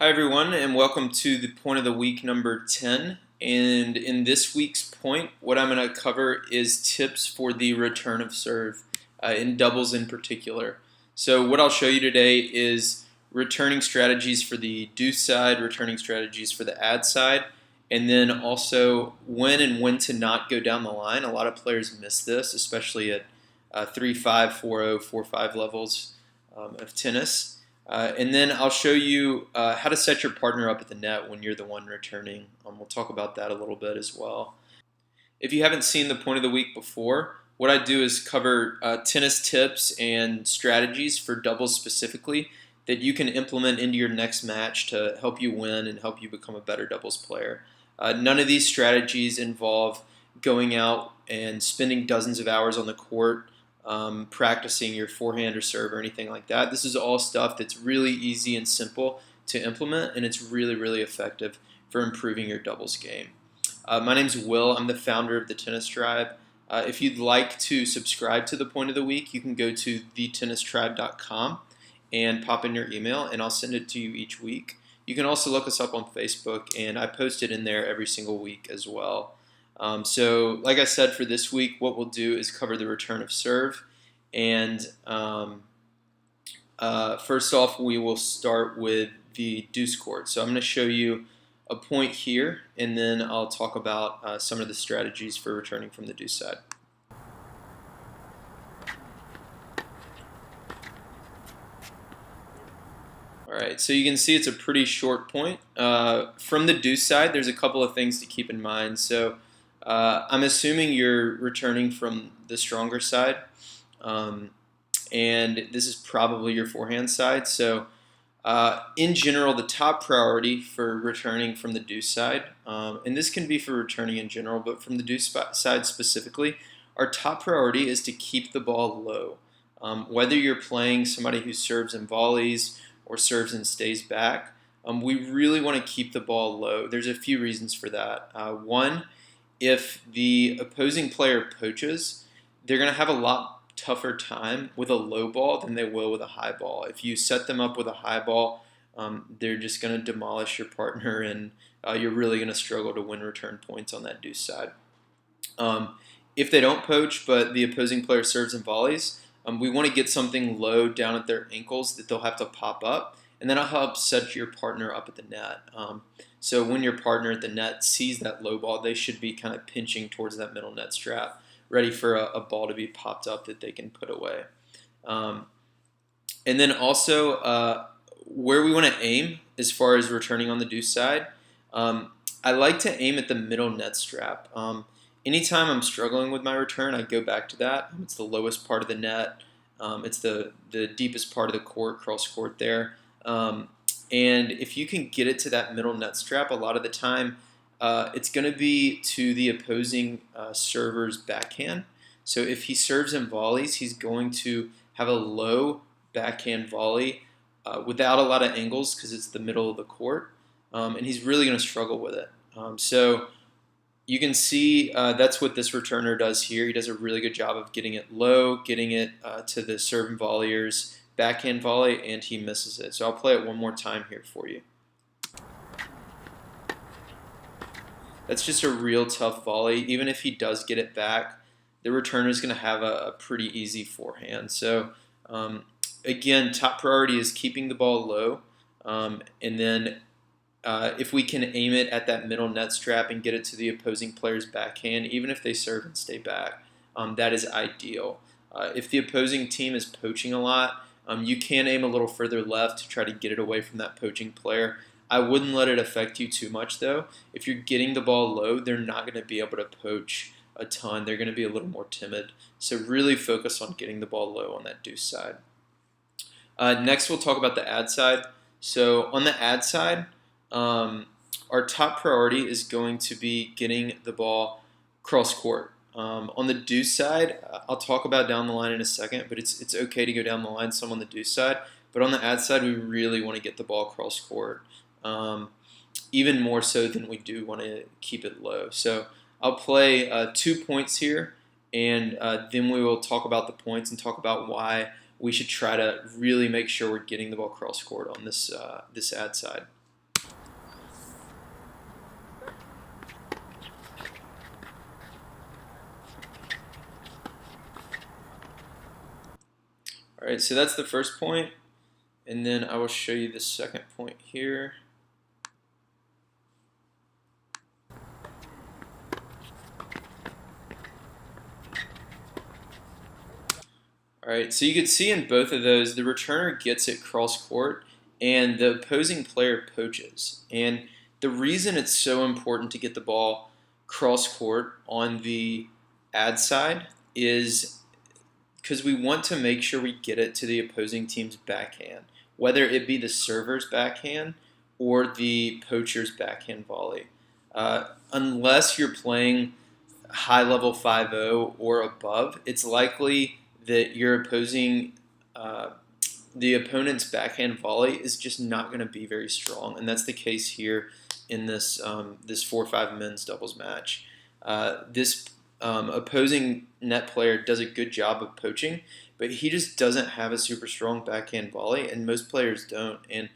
Hi everyone, and welcome to the point of the week number 10. And in this week's point, what I'm going to cover is tips for the return of serve, in doubles in particular. So what I'll show you today is returning strategies for the deuce side, returning strategies for the ad side, and then also when to not go down the line. A lot of players miss this, especially at 3-5, 4-0, 4-5 levels of tennis. And then I'll show you how to set your partner up at the net when you're the one returning. We'll talk about that a little bit as well. If you haven't seen the point of the week before, what I do is cover tennis tips and strategies for doubles specifically that you can implement into your next match to help you win and help you become a better doubles player. None of these strategies involve going out and spending dozens of hours on the court practicing your forehand or serve or anything like that. This is all stuff that's really easy and simple to implement, and it's really, really effective for improving your doubles game. My name's Will. I'm the founder of the Tennis Tribe. If you'd like to subscribe to the point of the week, you can go to thetennistribe.com and pop in your email, and I'll send it to you each week. You can also look us up on Facebook, and I post it in there every single week as well. So like I said, for this week, what we'll do is cover the return of serve. And first off, we will start with the deuce court. So I'm going to show you a point here, and then I'll talk about some of the strategies for returning from the deuce side. Alright, so you can see it's a pretty short point. From the deuce side, there's a couple of things to keep in mind. So I'm assuming you're returning from the stronger side, and this is probably your forehand side. So in general, the top priority for returning from the deuce side, and this can be for returning in general, but from the deuce side specifically, our top priority is to keep the ball low. Whether you're playing somebody who serves and volleys or serves and stays back, we really want to keep the ball low. There's a few reasons for that. One, if the opposing player poaches, they're going to have a lot tougher time with a low ball than they will with a high ball. If you set them up with a high ball, they're just going to demolish your partner, and you're really going to struggle to win return points on that deuce side. If they don't poach, but the opposing player serves and volleys, we want to get something low down at their ankles that they'll have to pop up, and that'll help set your partner up at the net. So when your partner at the net sees that low ball, they should be kind of pinching towards that middle net strap, ready for a ball to be popped up that they can put away. And then also where we want to aim as far as returning on the deuce side, I like to aim at the middle net strap. Anytime I'm struggling with my return, I go back to that. It's the lowest part of the net. It's the deepest part of the court, cross court there. And if you can get it to that middle net strap, a lot of the time it's going to be to the opposing server's backhand. So if he serves and volleys, he's going to have a low backhand volley without a lot of angles because it's the middle of the court, and he's really going to struggle with it. So you can see that's what this returner does here. He does a really good job of getting it low, getting it to the serve and volleyer's backhand volley, and he misses it. So I'll play it one more time here for you. That's just a real tough volley. Even if he does get it back, the returner is going to have a pretty easy forehand. So again, top priority is keeping the ball low, and then if we can aim it at that middle net strap and get it to the opposing player's backhand, even if they serve and stay back, that is ideal. If the opposing team is poaching a lot, you can aim a little further left to try to get it away from that poaching player. I wouldn't let it affect you too much, though. If you're getting the ball low, they're not going to be able to poach a ton. They're going to be a little more timid. So really focus on getting the ball low on that deuce side. Next, we'll talk about the ad side. So on the ad side, our top priority is going to be getting the ball cross court. On the deuce side, I'll talk about down the line in a second, but it's okay to go down the line some on the deuce side. But on the ad side, we really want to get the ball cross court, even more so than we do want to keep it low. So I'll play 2 points here, and then we will talk about the points and talk about why we should try to really make sure we're getting the ball cross court on this ad side. All right, so that's the first point, and then I will show you the second point here. All right, so you can see in both of those, the returner gets it cross court, and the opposing player poaches. And the reason it's so important to get the ball cross court on the ad side is because we want to make sure we get it to the opposing team's backhand, whether it be the server's backhand or the poacher's backhand volley. Unless you're playing high level 5-0 or above, it's likely that your opposing the opponent's backhand volley is just not going to be very strong, and that's the case here in this 4-5 men's doubles match. This opposing net player does a good job of poaching, but he just doesn't have a super strong backhand volley, and most players don't. And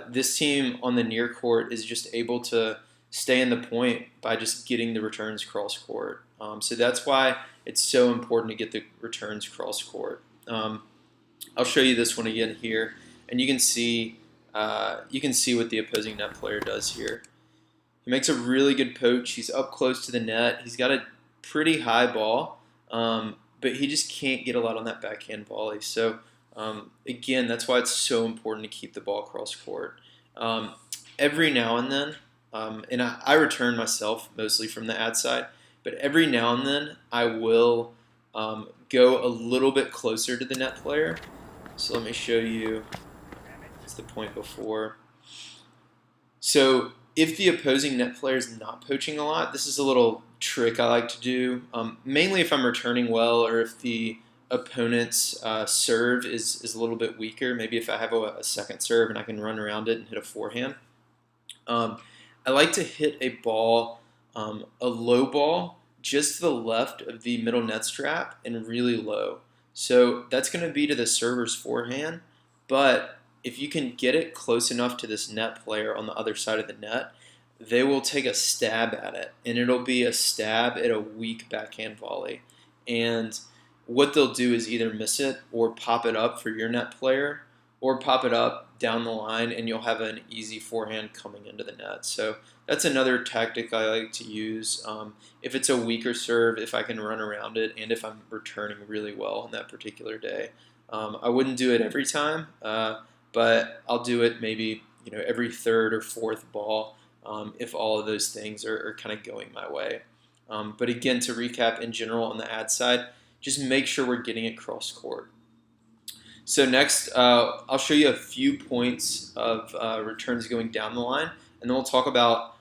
this team on the near court is just able to stay in the point by just getting the returns cross court. So that's why it's so important to get the returns cross court. I'll show you this one again here, and you can see what the opposing net player does here. He makes a really good poach. He's up close to the net. He's got a pretty high ball, but he just can't get a lot on that backhand volley. So again, that's why it's so important to keep the ball cross court. Every now and then, and I return myself mostly from the ad side, but every now and then I will go a little bit closer to the net player. So let me show you. It's the point before. So if the opposing net player is not poaching a lot, this is a little trick I like to do, mainly if I'm returning well or if the opponent's serve is a little bit weaker. Maybe if I have a second serve and I can run around it and hit a forehand. I like to hit a ball, a low ball, just to the left of the middle net strap and really low. So that's going to be to the server's forehand, but if you can get it close enough to this net player on the other side of the net, they will take a stab at it, and it'll be a stab at a weak backhand volley. And what they'll do is either miss it or pop it up for your net player, or pop it up down the line, and you'll have an easy forehand coming into the net. So that's another tactic I like to use. If it's a weaker serve, if I can run around it, and if I'm returning really well on that particular day. I wouldn't do it every time, but I'll do it maybe every third or fourth ball if all of those things are kind of going my way. But again, to recap in general on the ad side, just make sure we're getting it cross court. So next, I'll show you a few points of returns going down the line, and then we'll talk about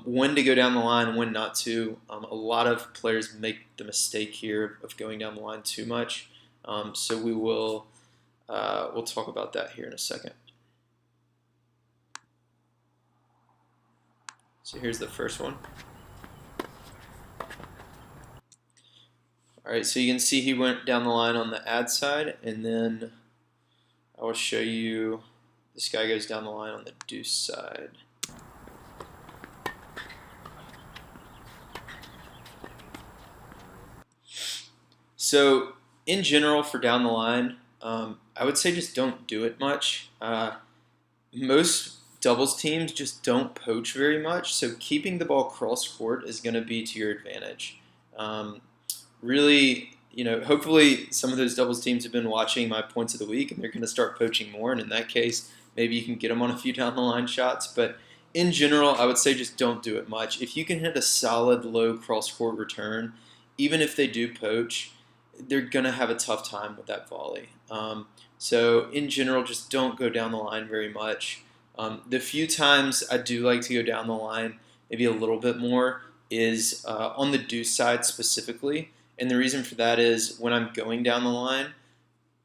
when to go down the line and when not to. A lot of players make the mistake here of going down the line too much, so we'll talk about that here in a second. So here's the first one. All right, so you can see he went down the line on the ad side, and then I will show you this guy goes down the line on the deuce side. So in general for down the line, I would say just don't do it much. Most doubles teams just don't poach very much, so keeping the ball cross court is going to be to your advantage. Really, hopefully some of those doubles teams have been watching my points of the week, and they're going to start poaching more, and in that case, maybe you can get them on a few down the line shots. But in general, I would say just don't do it much. If you can hit a solid low cross court return, even if they do poach, they're going to have a tough time with that volley. So in general, just don't go down the line very much. The few times I do like to go down the line maybe a little bit more is on the deuce side specifically. And the reason for that is when I'm going down the line,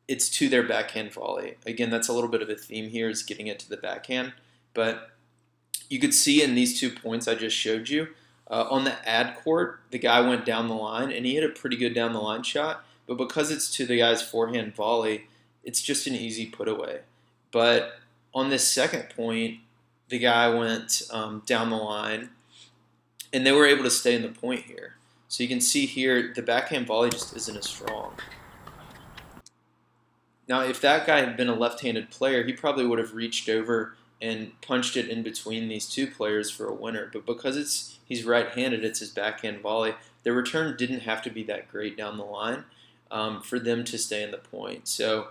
it's to their backhand volley. Again, that's a little bit of a theme here, is getting it to the backhand. But you could see in these 2 points I just showed you, on the ad court, the guy went down the line, and he hit a pretty good down the line shot. But because it's to the guy's forehand volley, it's just an easy put away. But on this second point, the guy went down the line, and they were able to stay in the point here. So you can see here, the backhand volley just isn't as strong. Now, if that guy had been a left-handed player, he probably would have reached over and punched it in between these two players for a winner. But because he's right-handed, it's his backhand volley. The return didn't have to be that great down the line for them to stay in the point. So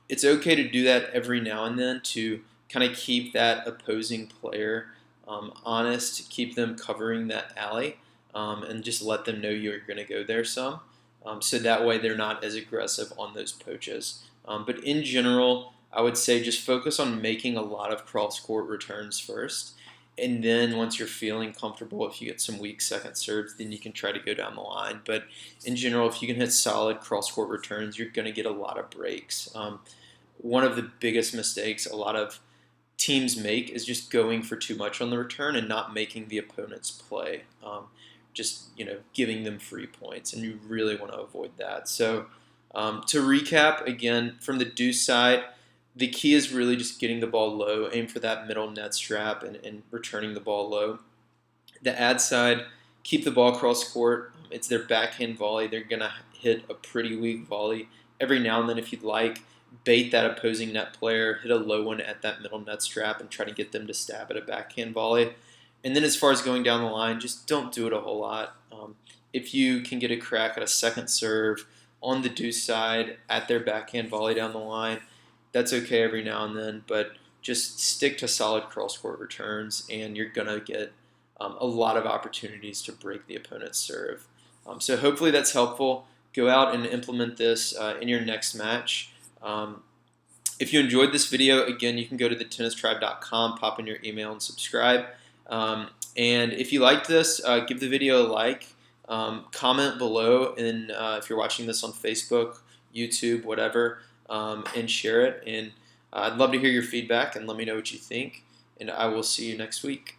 it's okay to do that every now and then to kind of keep that opposing player honest, keep them covering that alley, and just let them know you're going to go there some. So that way they're not as aggressive on those poaches. But in general, I would say just focus on making a lot of cross-court returns first. And then once you're feeling comfortable, if you get some weak second serves, then you can try to go down the line. But in general, if you can hit solid cross-court returns, you're going to get a lot of breaks. One of the biggest mistakes a lot of teams make is just going for too much on the return and not making the opponent's play. Just giving them free points, and you really want to avoid that. So to recap again, from the Deuce side, the key is really just getting the ball low, aim for that middle net strap, and returning the ball low. The ad side, keep the ball cross court. It's their backhand volley. They're gonna hit a pretty weak volley every now and then. If you'd like, bait that opposing net player, hit a low one at that middle net strap, and try to get them to stab at a backhand volley. And then as far as going down the line, just don't do it a whole lot. If you can get a crack at a second serve on the Deuce side at their backhand volley down the line, that's okay every now and then, but just stick to solid cross-court returns, and you're going to get a lot of opportunities to break the opponent's serve. So hopefully that's helpful. Go out and implement this in your next match. If you enjoyed this video, again, you can go to thetennistribe.com, pop in your email, and subscribe. And if you liked this, give the video a like, comment below, and if you're watching this on Facebook, YouTube, whatever, and share it. And I'd love to hear your feedback and let me know what you think. And I will see you next week.